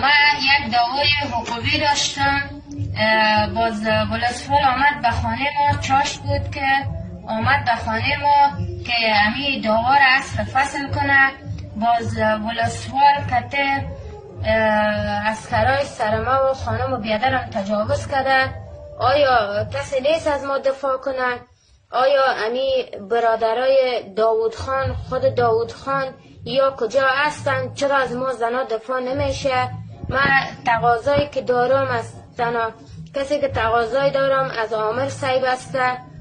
من یک دعوای حقوقی داشتم. باز ولسوالی آمد به خانه ما، چاش بود که آمد به خانه ما که امی دعوا را اصل فصل کنه. باز ولسوال کته اسکرای سر ما و خانم و بیادرم تجاوز کرده. آیا کسی نیست از ما دفاع کنه؟ آیا امی برادرای داوود خان، خود داوود خان یا کجا هستن؟ چرا از ما زنا دفاع نمیشه؟ من تقاضایی که دارم از تنها کسی که تقاضایی دارم از عامر صاحب است،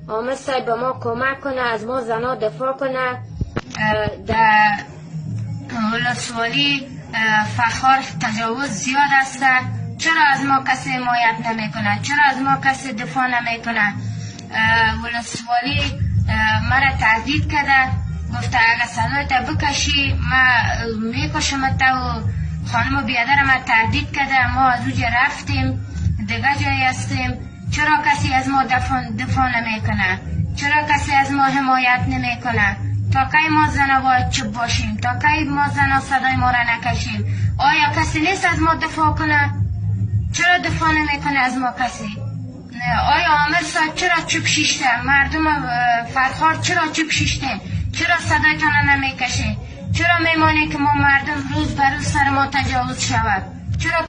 عامر صاحب به ما کمک کنه، از ما زنا دفاع کنه. در ولسوالی فخار تجاوز زیاد است. چرا از ما کسی حمایت نمیکنه؟ چرا از ما کسی دفاع نمیکنه؟ ولسوالی مرا تهدید کرده، گفته اگر صدایت بکشی من میکشم تا، و خانم بیادر ما تهدید کرده. ما از اوجه رفتیم دیگه جایی هستیم. چرا کسی از ما دفاع نمیکنه؟ چرا کسی از ما حمایت نمیکنه؟ تا کی ما زنا باید چوب باشیم؟ تا کی ما زنا صدای ما را نکشیم؟ آیا کسی نیست از ما دفاع کنه؟ چرا دفاع نمیکنه از ما کسی؟ آیا عامر صاحب چرا چوب شیشته؟ مردم فرخار چرا چوب شیشته؟ چرا صدایتان نمیکشه؟ چرا میمانه که ما مردم روز بر روز سر ما تجاوز شود؟ چرا